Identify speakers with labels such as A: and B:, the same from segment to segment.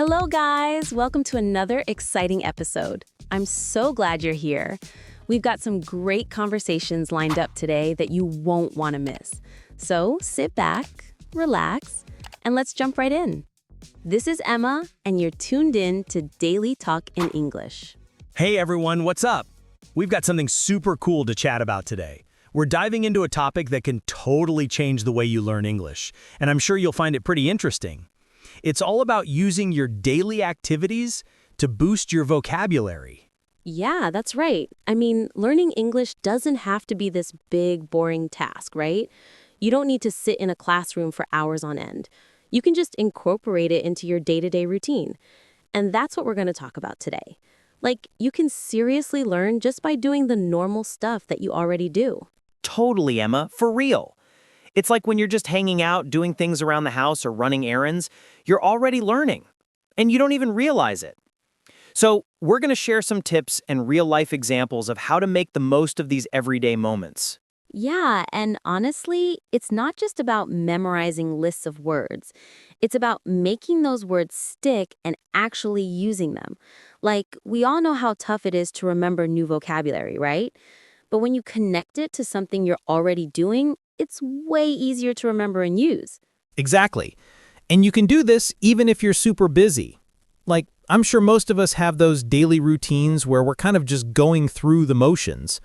A: Hello, guys. Welcome to another exciting episode. I'm so glad you're here. We've got some great conversations lined up today that you won't want to miss. So sit back, relax, and let's jump right in. This is Emma, and you're tuned in to Daily Talk in English.
B: Hey everyone, what's up? We've got something super cool to chat about today. We're diving into a topic that can totally change the way you learn English, and I'm sure you'll find it pretty interesting. It's all about using your daily activities to boost your vocabulary.
A: Yeah, that's right. I mean, learning English doesn't have to be this big, boring task, right? You don't need to sit in a classroom for hours on end. You can just incorporate it into your day-to-day routine. And that's what we're going to talk about today. Like, you can seriously learn just by doing the normal stuff that you already do.
C: Totally, Emma, for real. It's like when you're just hanging out, doing things around the house or running errands, you're already learning, and you don't even realize it. So, we're going to share some tips and real-life examples of how to make the most of these everyday moments.
A: Yeah, and honestly, it's not just about memorizing lists of words. It's about making those words stick and actually using them. Like, we all know how tough it is to remember new vocabulary, right? But when you connect it to something you're already doing, it's way easier to remember and use.
D: Exactly. And you can do this even if you're super busy. Like, I'm sure most of us have those daily routines where we're kind of just going through the motions.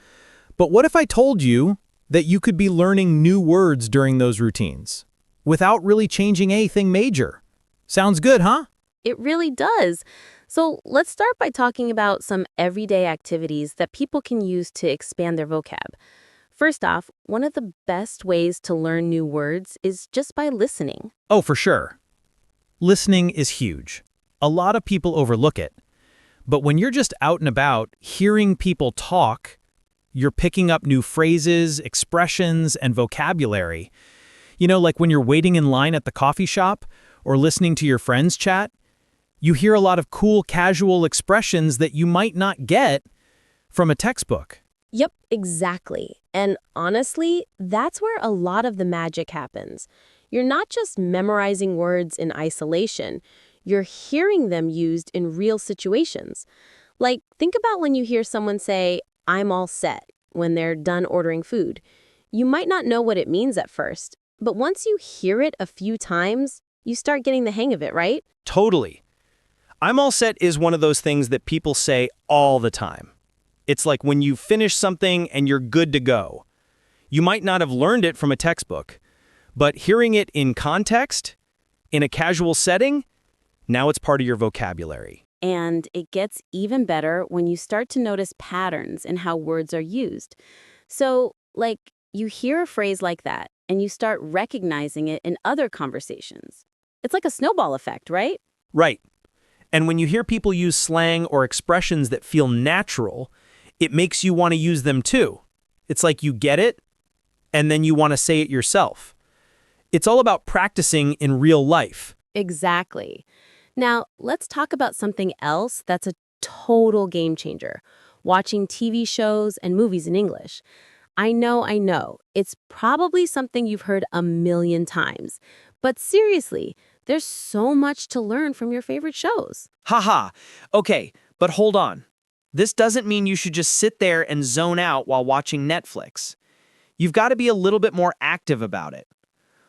D: But what if I told you that you could be learning new words during those routines without really changing anything major? Sounds good, huh?
A: It really does. So let's start by talking about some everyday activities that people can use to expand their vocab. First off, one of the best ways to learn new words is just by listening.
D: Oh, for sure. Listening is huge. A lot of people overlook it. But when you're just out and about, hearing people talk, you're picking up new phrases, expressions, and vocabulary. You know, like when you're waiting in line at the coffee shop or listening to your friends chat, you hear a lot of cool, casual expressions that you might not get from a textbook.
A: Yep, exactly. And honestly, that's where a lot of the magic happens. You're not just memorizing words in isolation, you're hearing them used in real situations. Like, think about when you hear someone say, "I'm all set," when they're done ordering food. You might not know what it means at first, but once you hear it a few times, you start getting the hang of it, right?
B: Totally. I'm all set is one of those things that people say all the time. It's like when you finish something and you're good to go. You might not have learned it from a textbook, but hearing it in context, in a casual setting, now it's part of your vocabulary.
A: And it gets even better when you start to notice patterns in how words are used. So, like, you hear a phrase like that, and you start recognizing it in other conversations. It's like a snowball effect, right?
B: Right. And when you hear people use slang or expressions that feel natural, it makes you want to use them too. It's like you get it, and then you want to say it yourself. It's all about practicing in real life.
A: Exactly. Now, let's talk about something else that's a total game changer: watching TV shows and movies in English. I know. It's probably something you've heard a million times. But seriously, there's so much to learn from your favorite shows.
C: Haha. Okay, but hold on. This doesn't mean you should just sit there and zone out while watching Netflix. You've got to be a little bit more active about it.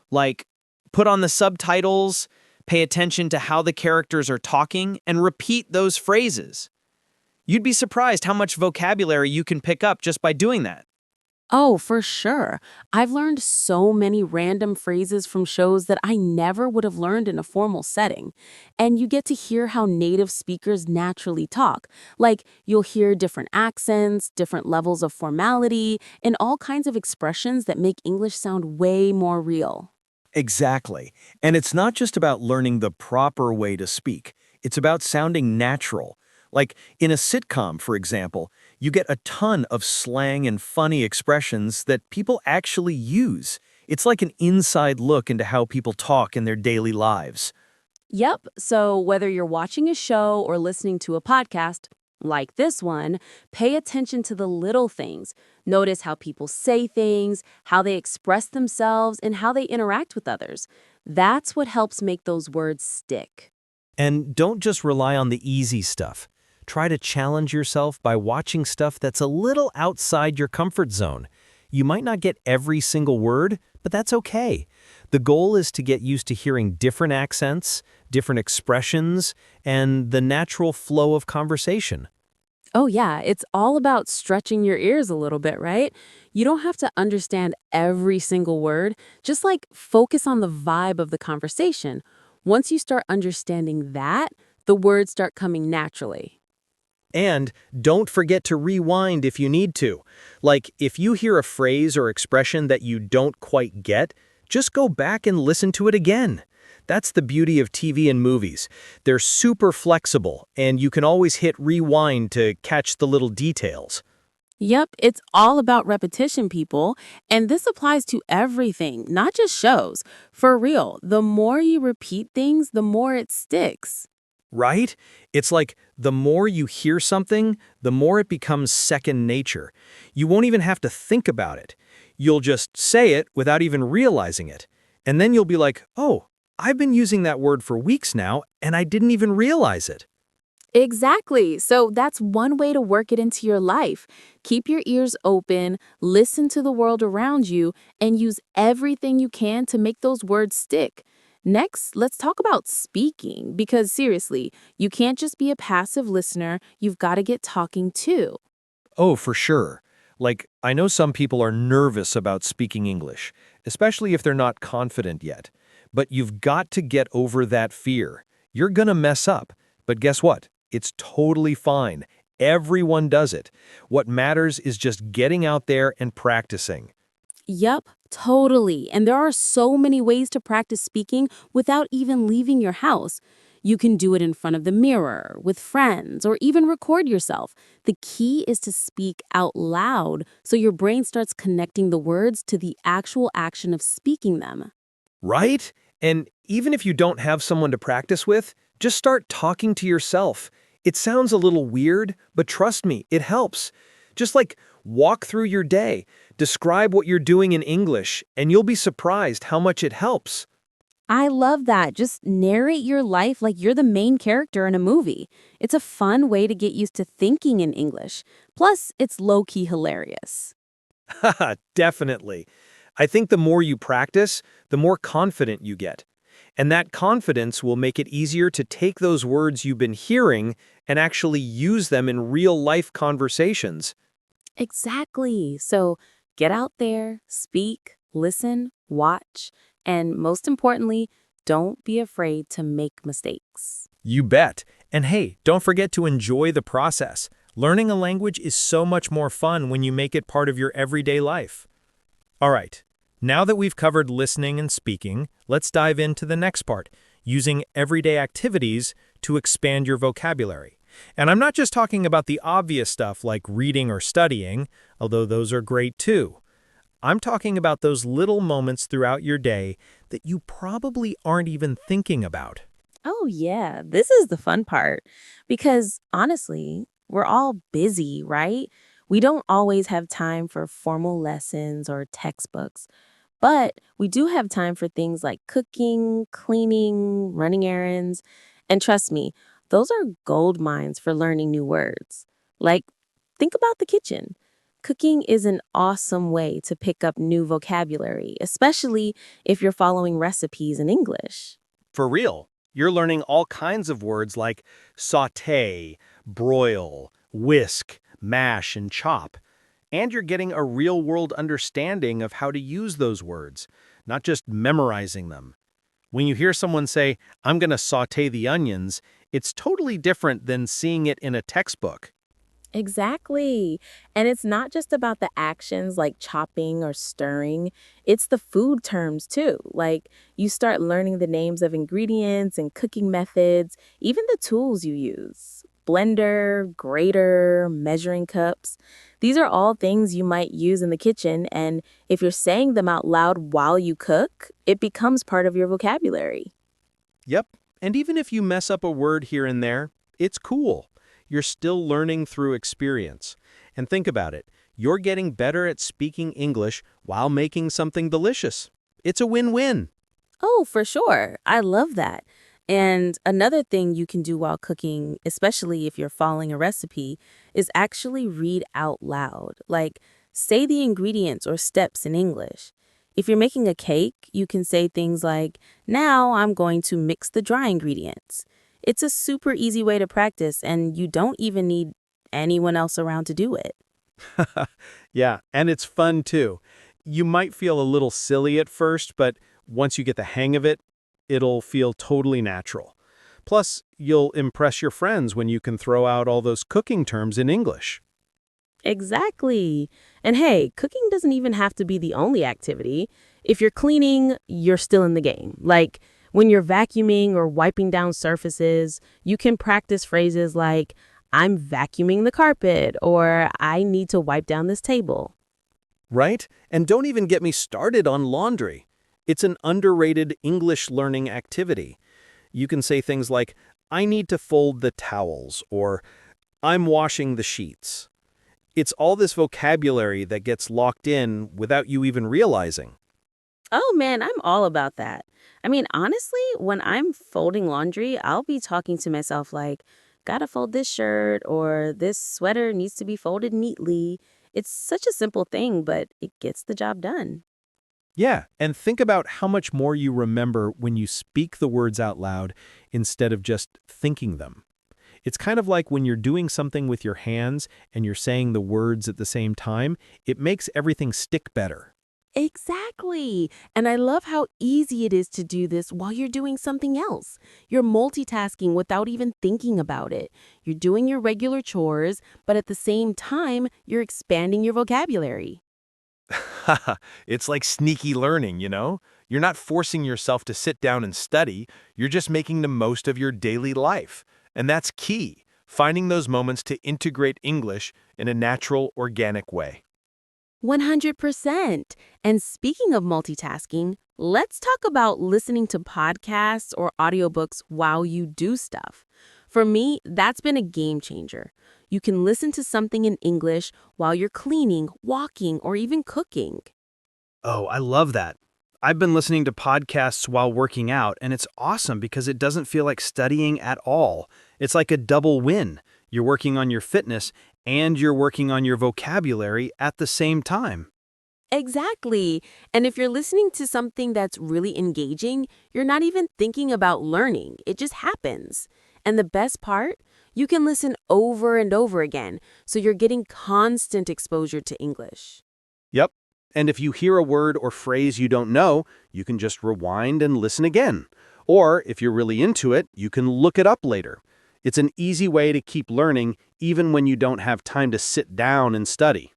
C: Like, put on the subtitles, pay attention to how the characters are talking, and repeat those phrases. You'd be surprised how much vocabulary you can pick up just by doing that.
A: Oh, for sure. I've learned so many random phrases from shows that I never would have learned in a formal setting. And you get to hear how native speakers naturally talk. Like, you'll hear different accents, different levels of formality, and all kinds of expressions that make English sound way more real.
B: Exactly. And it's not just about learning the proper way to speak. It's about sounding natural. Like in a sitcom, for example, you get a ton of slang and funny expressions that people actually use. It's like an inside look into how people talk in their daily lives.
A: Yep, so whether you're watching a show or listening to a podcast, like this one, pay attention to the little things. Notice how people say things, how they express themselves, and how they interact with others. That's what helps make those words stick.
D: And don't just rely on the easy stuff. Try to challenge yourself by watching stuff that's a little outside your comfort zone. You might not get every single word, but that's okay. The goal is to get used to hearing different accents, different expressions, and the natural flow of conversation.
E: Oh, yeah, it's all about stretching your ears a little bit, right? You don't have to understand every single word, just like focus on the vibe of the conversation. Once you start understanding that, the words start coming naturally.
D: And don't forget to rewind if you need to. Like, if you hear a phrase or expression that you don't quite get, just go back and listen to it again. That's the beauty of TV and movies. They're super flexible, and you can always hit rewind to catch the little details.
E: Yep, it's all about repetition, people. And this applies to everything, not just shows. For real, the more you repeat things, the more it sticks.
D: Right? It's like the more you hear something, the more it becomes second nature. You won't even have to think about it. You'll just say it without even realizing it. And then you'll be like, oh, I've been using that word for weeks now, and I didn't even realize it.
E: Exactly. So that's one way to work it into your life. Keep your ears open, listen to the world around you, and use everything you can to make those words stick. Next, let's talk about speaking, because seriously, you can't just be a passive listener, you've got to get talking too.
B: Oh, for sure. Like, I know some people are nervous about speaking English, especially if they're not confident yet. But you've got to get over that fear. You're gonna mess up. But guess what? It's totally fine. Everyone does it. What matters is just getting out there and practicing.
E: Yup, totally. And there are so many ways to practice speaking without even leaving your house. You can do it in front of the mirror, with friends, or even record yourself. The key is to speak out loud so your brain starts connecting the words to the actual action of speaking them.
B: Right? And even if you don't have someone to practice with, just start talking to yourself. It sounds a little weird, but trust me, it helps. Just like walk through your day, describe what you're doing in English, and you'll be surprised how much it helps.
E: I love that. Just narrate your life like you're the main character in a movie. It's a fun way to get used to thinking in English. Plus, it's low-key hilarious.
B: Haha, definitely. I think the more you practice, the more confident you get. And that confidence will make it easier to take those words you've been hearing and actually use them in real-life conversations.
E: Exactly. So get out there, speak, listen, watch, and most importantly, don't be afraid to make mistakes.
D: You bet. And hey, don't forget to enjoy the process. Learning a language is so much more fun when you make it part of your everyday life. All right, now that we've covered listening and speaking, let's dive into the next part, using everyday activities to expand your vocabulary. And I'm not just talking about the obvious stuff like reading or studying, although those are great too. I'm talking about those little moments throughout your day that you probably aren't even thinking about.
A: Oh, yeah, this is the fun part. Because honestly, we're all busy, right? We don't always have time for formal lessons or textbooks, but we do have time for things like cooking, cleaning, running errands. And trust me, those are gold mines for learning new words. Like, think about the kitchen. Cooking is an awesome way to pick up new vocabulary, especially if you're following recipes in English.
B: For real, you're learning all kinds of words like sauté, broil, whisk, mash, and chop. And you're getting a real-world understanding of how to use those words, not just memorizing them. When you hear someone say, I'm going to sauté the onions, it's totally different than seeing it in a textbook.
A: Exactly. And it's not just about the actions like chopping or stirring, it's the food terms too. Like you start learning the names of ingredients and cooking methods, even the tools you use. Blender, grater, measuring cups. These are all things you might use in the kitchen, and if you're saying them out loud while you cook, it becomes part of your vocabulary.
B: Yep, and even if you mess up a word here and there, it's cool. You're still learning through experience. And think about it, you're getting better at speaking English while making something delicious. It's a win-win.
A: Oh, for sure. I love that.
E: And another thing you can do while cooking, especially if you're following a recipe, is actually read out loud. Like, say the ingredients or steps in English. If you're making a cake, you can say things like, "Now I'm going to mix the dry ingredients." It's a super easy way to practice, and you don't even need anyone else around to do it.
D: Yeah, and it's fun too. You might feel a little silly at first, but once you get the hang of it, it'll feel totally natural. Plus, you'll impress your friends when you can throw out all those cooking terms in English.
A: Exactly. And hey, cooking doesn't even have to be the only activity. If you're cleaning, you're still in the game. Like when you're vacuuming or wiping down surfaces, you can practice phrases like, "I'm vacuuming the carpet," or "I need to wipe down this table."
D: Right? And don't even get me started on laundry. It's an underrated English learning activity. You can say things like, "I need to fold the towels," or "I'm washing the sheets." It's all this vocabulary that gets locked in without you even realizing.
A: Oh man, I'm all about that. I mean, honestly, when I'm folding laundry, I'll be talking to myself like, "Gotta fold this shirt," or "This sweater needs to be folded neatly." It's such a simple thing, but it gets the job done.
D: Yeah, and think about how much more you remember when you speak the words out loud instead of just thinking them. It's kind of like when you're doing something with your hands and you're saying the words at the same time, it makes everything stick better.
A: Exactly. And I love how easy it is to do this while you're doing something else. You're multitasking without even thinking about it. You're doing your regular chores, but at the same time, you're expanding your vocabulary.
F: It's like sneaky learning, you know? You're not forcing yourself to sit down and study, you're just making the most of your daily life. And that's key, finding those moments to integrate English in a natural, organic way.
A: 100%. And speaking of multitasking, let's talk about listening to podcasts or audiobooks while you do stuff. For me, that's been a game changer. You can listen to something in English while you're cleaning, walking, or even cooking.
C: Oh, I love that. I've been listening to podcasts while working out, and it's awesome because it doesn't feel like studying at all. It's like a double win. You're working on your fitness and you're working on your vocabulary at the same time.
A: Exactly. And if you're listening to something that's really engaging, you're not even thinking about learning. It just happens. And the best part, you can listen over and over again, so you're getting constant exposure to English.
D: Yep. And if you hear a word or phrase you don't know, you can just rewind and listen again. Or if you're really into it, you can look it up later. It's an easy way to keep learning even when you don't have time to sit down and study.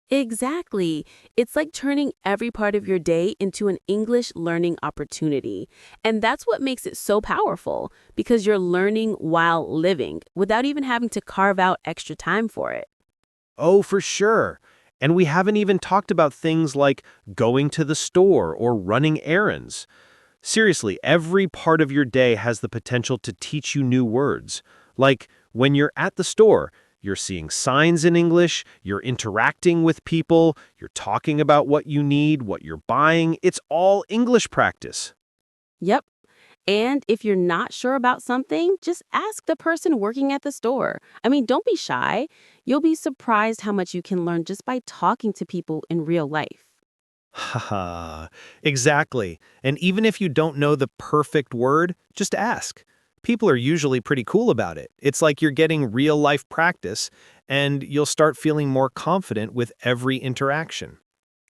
A: Exactly. It's like turning every part of your day into an English learning opportunity. And that's what makes it so powerful, because you're learning while living without even having to carve out extra time for it.
D: Oh, for sure. And we haven't even talked about things like going to the store or running errands. Seriously, every part of your day has the potential to teach you new words. Like when you're at the store, you're seeing signs in English, you're interacting with people, you're talking about what you need, what you're buying. It's all English practice.
A: Yep. And if you're not sure about something, just ask the person working at the store. I mean, don't be shy. You'll be surprised how much you can learn just by talking to people in real life.
D: Haha, exactly. And even if you don't know the perfect word, just ask. People are usually pretty cool about it. It's like you're getting real life practice, and you'll start feeling more confident with every interaction.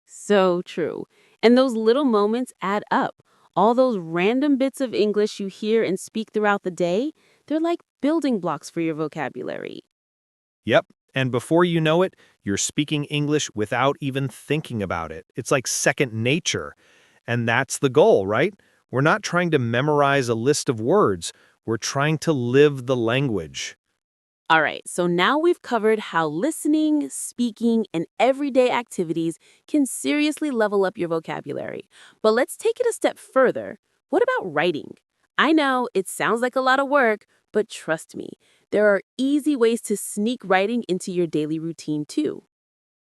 A: So true. And those little moments add up. All those random bits of English you hear and speak throughout the day, they're like building blocks for your vocabulary.
D: Yep. And before you know it, you're speaking English without even thinking about it. It's like second nature. And that's the goal, right? We're not trying to memorize a list of words. We're trying to live the language.
A: All right, so now we've covered how listening, speaking, and everyday activities can seriously level up your vocabulary. But let's take it a step further. What about writing? I know it sounds like a lot of work, but trust me, there are easy ways to sneak writing into your daily routine too.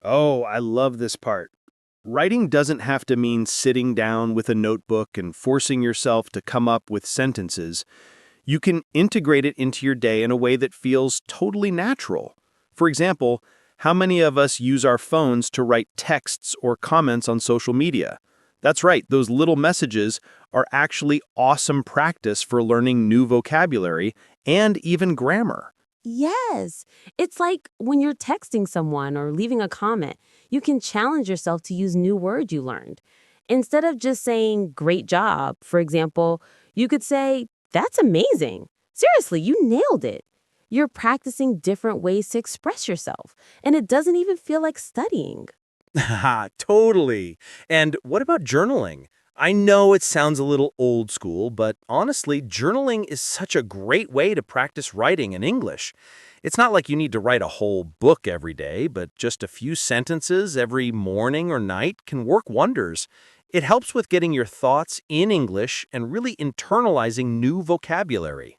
D: Oh, I love this part.
B: Writing doesn't have to mean sitting down with a notebook and forcing yourself to come up with sentences. You can integrate it into your day in a way that feels totally natural. For example, how many of us use our phones to write texts or comments on social media? That's right, those little messages are actually awesome practice for learning new vocabulary and even grammar.
A: Yes. It's like when you're texting someone or leaving a comment, you can challenge yourself to use new words you learned. Instead of just saying, great job, for example, you could say, that's amazing. Seriously, you nailed it. You're practicing different ways to express yourself, and it doesn't even feel like studying.
G: Haha, totally. And what about journaling? I know it sounds a little old school, but honestly, journaling is such a great way to practice writing in English. It's not like you need to write a whole book every day, but just a few sentences every morning or night can work wonders. It helps with getting your thoughts in English and really internalizing new vocabulary.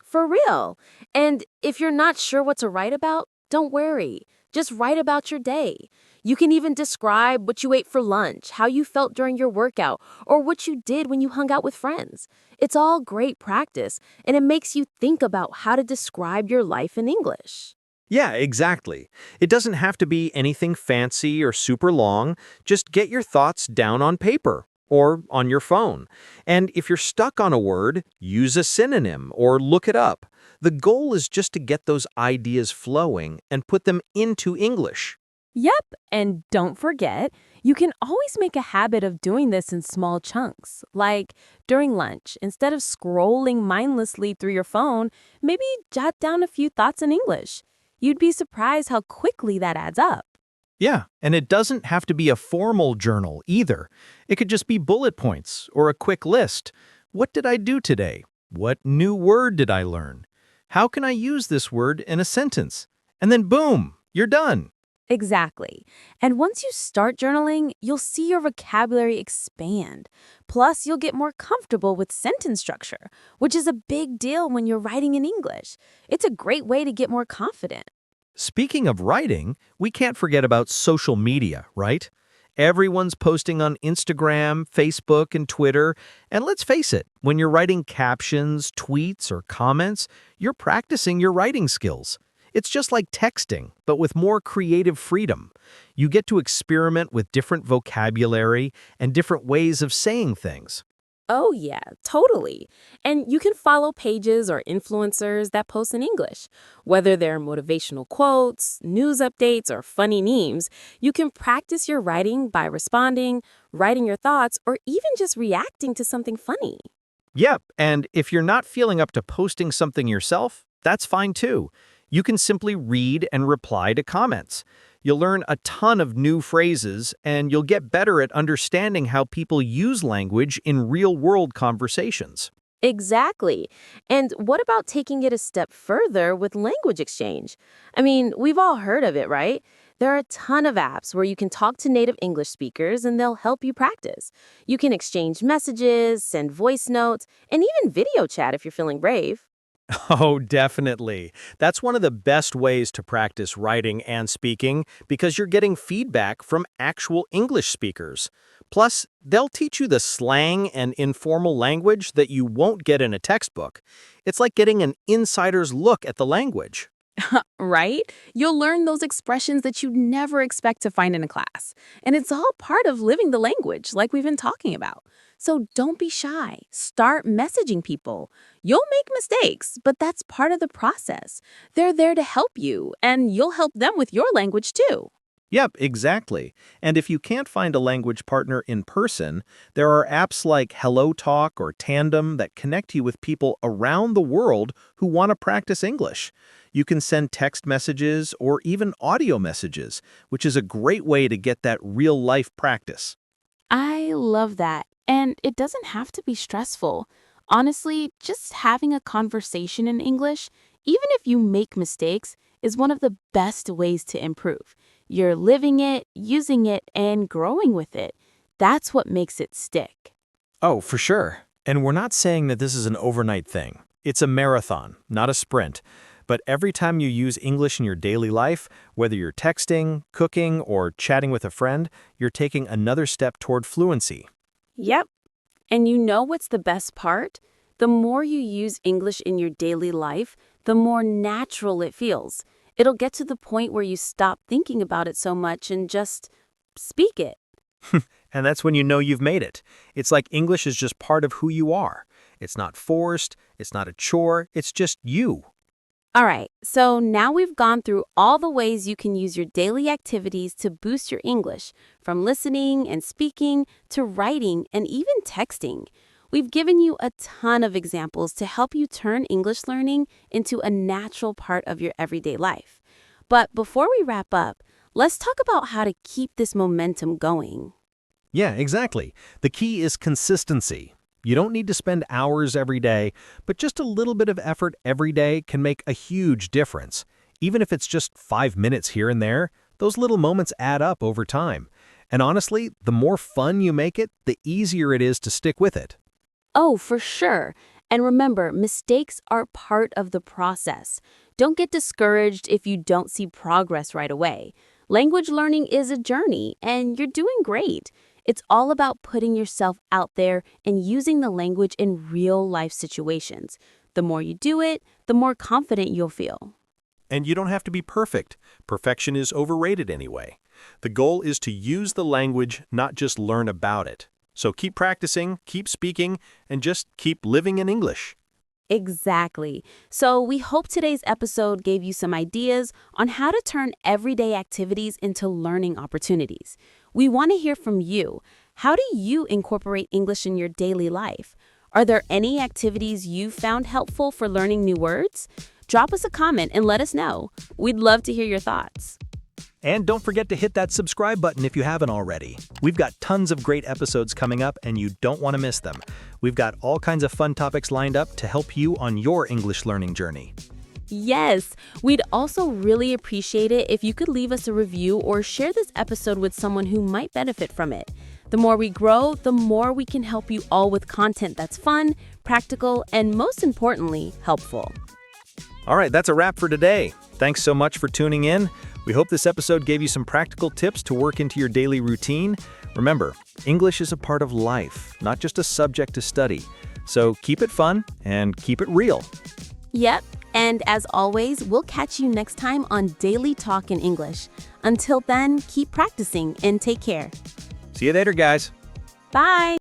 A: For real. And if you're not sure what to write about, don't worry. Just write about your day. You can even describe what you ate for lunch, how you felt during your workout, or what you did when you hung out with friends. It's all great practice, and it makes you think about how to describe your life in English.
B: Yeah, exactly. It doesn't have to be anything fancy or super long. Just get your thoughts down on paper or on your phone. And if you're stuck on a word, use a synonym or look it up. The goal is just to get those ideas flowing and put them into English.
E: Yep, and don't forget, you can always make a habit of doing this in small chunks. Like during lunch, instead of scrolling mindlessly through your phone, maybe jot down a few thoughts in English. You'd be surprised how quickly that adds up.
D: Yeah, and it doesn't have to be a formal journal either. It could just be bullet points or a quick list. What did I do today? What new word did I learn? How can I use this word in a sentence? And then boom, you're done.
E: Exactly. And once you start journaling, you'll see your vocabulary expand. Plus, you'll get more comfortable with sentence structure, which is a big deal when you're writing in English. It's a great way to get more confident.
B: Speaking of writing, we can't forget about social media, right? Everyone's posting on Instagram, Facebook, and Twitter. And let's face it, when you're writing captions, tweets, or comments, you're practicing your writing skills. It's just like texting, but with more creative freedom. You get to experiment with different vocabulary and different ways of saying things.
E: Oh, yeah, totally. And you can follow pages or influencers that post in English. Whether they're motivational quotes, news updates, or funny memes, you can practice your writing by responding, writing your thoughts, or even just reacting to something funny.
B: Yep, and if you're not feeling up to posting something yourself, that's fine too. You can simply read and reply to comments. You'll learn a ton of new phrases, and you'll get better at understanding how people use language in real-world conversations.
A: Exactly. And what about taking it a step further with language exchange? I mean, we've all heard of it, right? There are a ton of apps where you can talk to native English speakers and they'll help you practice. You can exchange messages, send voice notes, and even video chat if you're feeling brave.
B: Oh, definitely. That's one of the best ways to practice writing and speaking because you're getting feedback from actual English speakers. Plus, they'll teach you the slang and informal language that you won't get in a textbook. It's like getting an insider's look at the language.
E: Right? You'll learn those expressions that you'd never expect to find in a class. And it's all part of living the language, like we've been talking about. So don't be shy. Start messaging people. You'll make mistakes, but that's part of the process. They're there to help you, and you'll help them with your language too.
B: Yep, exactly. And if you can't find a language partner in person, there are apps like HelloTalk or Tandem that connect you with people around the world who want to practice English. You can send text messages or even audio messages, which is a great way to get that real-life practice.
E: I love that. And it doesn't have to be stressful. Honestly, just having a conversation in English, even if you make mistakes, is one of the best ways to improve. You're living it, using it, and growing with it. That's what makes it stick.
B: Oh, for sure. And we're not saying that this is an overnight thing. It's a marathon, not a sprint. But every time you use English in your daily life, whether you're texting, cooking, or chatting with a friend, you're taking another step toward fluency.
E: Yep. And you know what's the best part? The more you use English in your daily life, the more natural it feels. It'll get to the point where you stop thinking about it so much and just speak it.
B: And that's when you know you've made it. It's like English is just part of who you are. It's not forced, it's not a chore, it's just you.
E: All right, so now we've gone through all the ways you can use your daily activities to boost your English, from listening and speaking to writing and even texting. We've given you a ton of examples to help you turn English learning into a natural part of your everyday life. But before we wrap up, let's talk about how to keep this momentum going.
B: Yeah, exactly. The key is consistency. You don't need to spend hours every day, but just a little bit of effort every day can make a huge difference. Even if it's just 5 minutes here and there, those little moments add up over time. And honestly, the more fun you make it, the easier it is to stick with it.
E: Oh, for sure. And remember, mistakes are part of the process. Don't get discouraged if you don't see progress right away. Language learning is a journey, and you're doing great. It's all about putting yourself out there and using the language in real-life situations. The more you do it, the more confident you'll feel.
F: And you don't have to be perfect. Perfection is overrated anyway. The goal is to use the language, not just learn about it. So keep practicing, keep speaking, and just keep living in English.
E: Exactly. So we hope today's episode gave you some ideas on how to turn everyday activities into learning opportunities. We want to hear from you. How do you incorporate English in your daily life? Are there any activities you found helpful for learning new words? Drop us a comment and let us know. We'd love to hear your thoughts.
B: And don't forget to hit that subscribe button if you haven't already. We've got tons of great episodes coming up and you don't want to miss them. We've got all kinds of fun topics lined up to help you on your English learning journey.
E: Yes, we'd also really appreciate it if you could leave us a review or share this episode with someone who might benefit from it. The more we grow, the more we can help you all with content that's fun, practical, and most importantly, helpful.
B: All right, that's a wrap for today. Thanks so much for tuning in. We hope this episode gave you some practical tips to work into your daily routine. Remember, English is a part of life, not just a subject to study. So keep it fun and keep it real.
E: Yep, and as always, we'll catch you next time on Daily Talk in English. Until then, keep practicing and take care.
B: See you later, guys.
E: Bye!